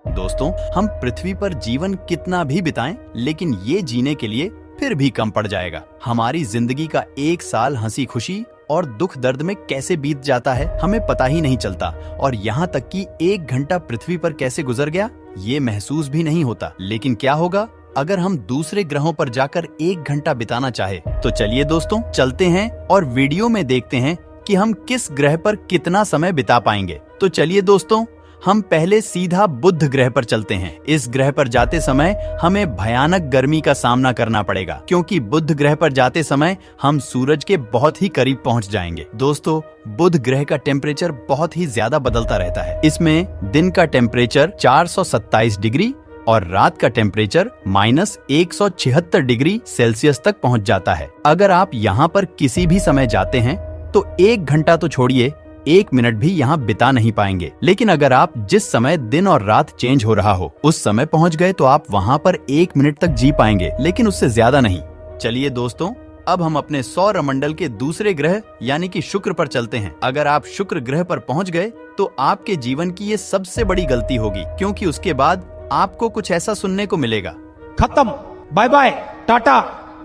दोस्तों, हम पृथ्वी पर जीवन कितना भी बिताएं, लेकिन ये जीने के लिए फिर भी कम पड़ जाएगा। हमारी जिंदगी का 1 साल हंसी खुशी और दुख दर्द में कैसे बीत जाता है हमें पता ही नहीं चलता, और यहाँ तक कि 1 घंटा पृथ्वी पर कैसे गुजर गया ये महसूस भी नहीं होता। लेकिन क्या होगा अगर हम दूसरे ग्रहों पर जाकर 1 घंटा बिताना चाहे? तो चलिए दोस्तों, चलते हैं और वीडियो में देखते हैं कि हम किस ग्रह पर कितना समय बिता पाएंगे। तो चलिए दोस्तों, हम पहले सीधा बुध ग्रह पर चलते हैं। इस ग्रह पर जाते समय हमें भयानक गर्मी का सामना करना पड़ेगा, क्योंकि बुध ग्रह पर जाते समय हम सूरज के बहुत ही करीब पहुंच जाएंगे। दोस्तों, बुध ग्रह का टेम्परेचर बहुत ही ज्यादा बदलता रहता है। इसमें दिन का टेम्परेचर 427 डिग्री और रात का टेम्परेचर -176 डिग्री सेल्सियस तक पहुंच जाता है। अगर आप यहाँ पर किसी भी समय जाते हैं तो 1 घंटा तो छोड़िए, 1 मिनट भी यहाँ बिता नहीं पाएंगे। लेकिन अगर आप जिस समय दिन और रात चेंज हो रहा हो उस समय पहुंच गए तो आप वहाँ पर 1 मिनट तक जी पाएंगे, लेकिन उससे ज्यादा नहीं। चलिए दोस्तों, अब हम अपने सौर मंडल के दूसरे ग्रह यानी कि शुक्र पर चलते हैं। अगर आप शुक्र ग्रह पर पहुंच गए तो आपके जीवन की ये सबसे बड़ी गलती होगी, क्योंकि उसके बाद आपको कुछ ऐसा सुनने को मिलेगा। खत्म, bye bye, tata,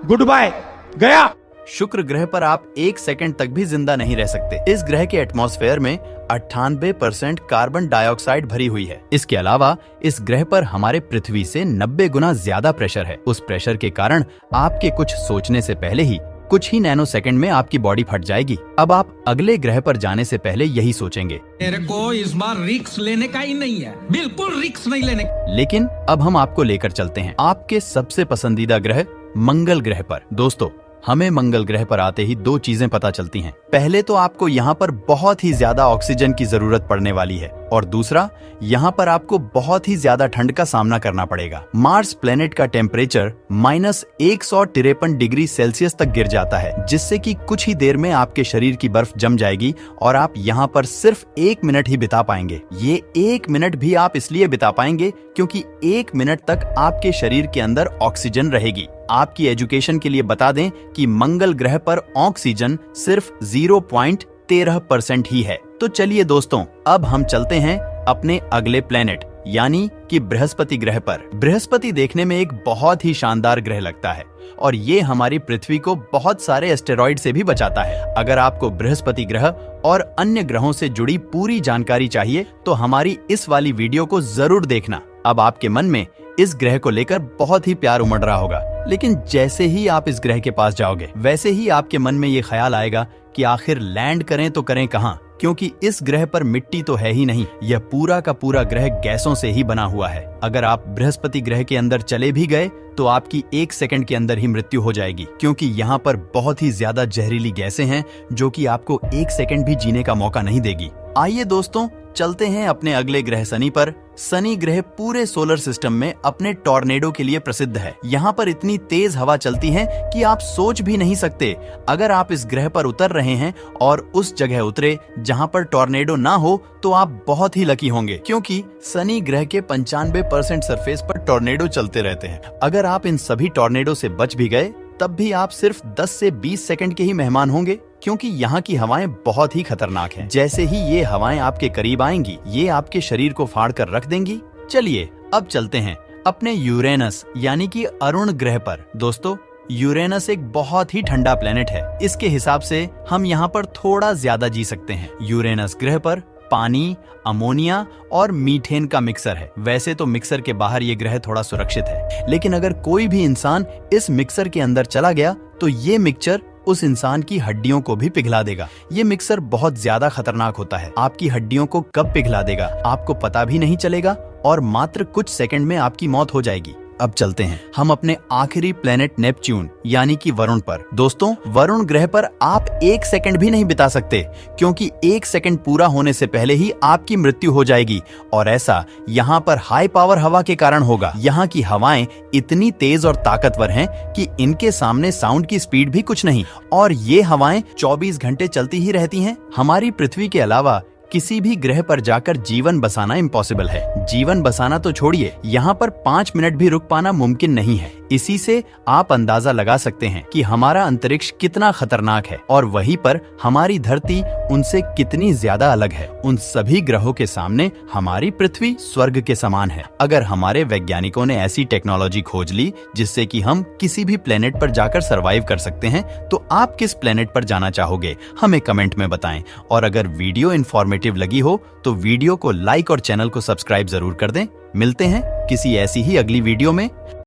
goodbye, गया। शुक्र ग्रह पर आप 1 सेकंड तक भी जिंदा नहीं रह सकते। इस ग्रह के एटमॉस्फेयर में 98% कार्बन डाइऑक्साइड भरी हुई है। इसके अलावा इस ग्रह पर हमारे पृथ्वी से 90 गुना ज्यादा प्रेशर है। उस प्रेशर के कारण आपके कुछ सोचने से पहले ही कुछ ही नैनो सेकंड में आपकी बॉडी फट जाएगी। अब आप अगले ग्रह पर जाने से पहले यही सोचेंगे, मेरे को इस बार रिस्क लेने का ही नहीं है, बिल्कुल रिस्क नहीं लेने। लेकिन अब हम आपको लेकर चलते हैं आपके सबसे पसंदीदा ग्रह मंगल ग्रह पर। दोस्तों, हमें मंगल ग्रह पर आते ही 2 चीजें पता चलती हैं। पहले तो आपको यहाँ पर बहुत ही ज्यादा ऑक्सीजन की जरूरत पड़ने वाली है, और दूसरा, यहाँ पर आपको बहुत ही ज्यादा ठंड का सामना करना पड़ेगा। मार्स प्लेनेट का टेम्परेचर -153 डिग्री सेल्सियस तक गिर जाता है, जिससे कि कुछ ही देर में आपके शरीर की बर्फ जम जाएगी और आप यहाँ पर सिर्फ 1 मिनट ही बिता पाएंगे। ये 1 मिनट भी आप इसलिए बिता पाएंगे क्योंकि 1 मिनट तक आपके शरीर के अंदर ऑक्सीजन रहेगी। आपकी एजुकेशन के लिए बता दें कि मंगल ग्रह पर ऑक्सीजन सिर्फ 0.13% ही है। तो चलिए दोस्तों, अब हम चलते हैं अपने अगले प्लेनेट यानी कि बृहस्पति ग्रह पर। बृहस्पति देखने में एक बहुत ही शानदार ग्रह लगता है और ये हमारी पृथ्वी को बहुत सारे एस्टेरॉइड से भी बचाता है। अगर आपको बृहस्पति ग्रह और अन्य ग्रहों से जुड़ी पूरी जानकारी चाहिए तो हमारी इस वाली वीडियो को जरूर देखना। अब आपके मन में इस ग्रह को लेकर बहुत ही प्यार उमड़ रहा होगा, लेकिन जैसे ही आप इस ग्रह के पास जाओगे वैसे ही आपके मन में ये ख्याल आएगा कि आखिर लैंड करें तो करें कहाँ, क्योंकि इस ग्रह पर मिट्टी तो है ही नहीं। यह पूरा का पूरा ग्रह गैसों से ही बना हुआ है। अगर आप बृहस्पति ग्रह के अंदर चले भी गए तो आपकी 1 सेकंड के अंदर ही मृत्यु हो जाएगी, क्योंकि यहाँ पर बहुत ही ज्यादा जहरीली गैसें हैं जो कि आपको 1 सेकंड भी जीने का मौका नहीं देगी। आइए दोस्तों, चलते हैं अपने अगले ग्रह शनि पर। शनि ग्रह पूरे सोलर सिस्टम में अपने टॉर्नेडो के लिए प्रसिद्ध है। यहाँ पर इतनी तेज हवा चलती है कि आप सोच भी नहीं सकते। अगर आप इस ग्रह पर उतर रहे हैं और उस जगह उतरे जहाँ पर टॉर्नेडो ना हो तो आप बहुत ही लकी होंगे, क्योंकि शनि ग्रह के 95% सरफेस पर टॉर्नेडो चलते रहते हैं। अगर आप इन सभी टॉर्नेडो से बच भी गए तब भी आप सिर्फ 10 से 20 सेकंड के ही मेहमान होंगे, क्योंकि यहाँ की हवाएं बहुत ही खतरनाक हैं। जैसे ही ये हवाएं आपके करीब आएंगी ये आपके शरीर को फाड़ कर रख देंगी। चलिए अब चलते हैं अपने यूरेनस यानी कि अरुण ग्रह पर। दोस्तों, यूरेनस एक बहुत ही ठंडा प्लेनेट है। इसके हिसाब से हम यहाँ पर थोड़ा ज्यादा जी सकते हैं। यूरेनस ग्रह पर पानी, अमोनिया और मीथेन का मिक्सर है। वैसे तो मिक्सर के बाहर ये ग्रह थोड़ा सुरक्षित है, लेकिन अगर कोई भी इंसान इस मिक्सर के अंदर चला गया तो ये मिक्सचर उस इंसान की हड्डियों को भी पिघला देगा। ये मिक्सर बहुत ज्यादा खतरनाक होता है। आपकी हड्डियों को कब पिघला देगा आपको पता भी नहीं चलेगा और मात्र कुछ सेकंड में आपकी मौत हो जाएगी। अब चलते हैं हम अपने आखिरी प्लेनेट नेपच्यून यानी कि वरुण पर। दोस्तों, वरुण ग्रह पर आप 1 सेकंड भी नहीं बिता सकते, क्योंकि 1 सेकंड पूरा होने से पहले ही आपकी मृत्यु हो जाएगी, और ऐसा यहाँ पर हाई पावर हवा के कारण होगा। यहाँ की हवाएं इतनी तेज और ताकतवर हैं कि इनके सामने साउंड की स्पीड भी कुछ नहीं, और ये हवाएं 24 घंटे चलती ही रहती हैं। हमारी पृथ्वी के अलावा किसी भी ग्रह पर जाकर जीवन बसाना इम्पॉसिबल है। जीवन बसाना तो छोड़िए, यहाँ पर 5 मिनट भी रुक पाना मुमकिन नहीं है। इसी से आप अंदाजा लगा सकते हैं कि हमारा अंतरिक्ष कितना खतरनाक है और वहीं पर हमारी धरती उनसे कितनी ज्यादा अलग है। उन सभी ग्रहों के सामने हमारी पृथ्वी स्वर्ग के समान है। अगर हमारे वैज्ञानिकों ने ऐसी टेक्नोलॉजी खोज ली जिससे कि हम किसी भी प्लेनेट पर जाकर सरवाइव कर सकते हैं, तो आप किस प्लेनेट पर जाना चाहोगे? हमें कमेंट में बताएं। और अगर वीडियो इंफॉर्मेटिव लगी हो तो वीडियो को लाइक और चैनल को सब्सक्राइब जरूर कर दें। मिलते हैं किसी ऐसी ही अगली वीडियो में।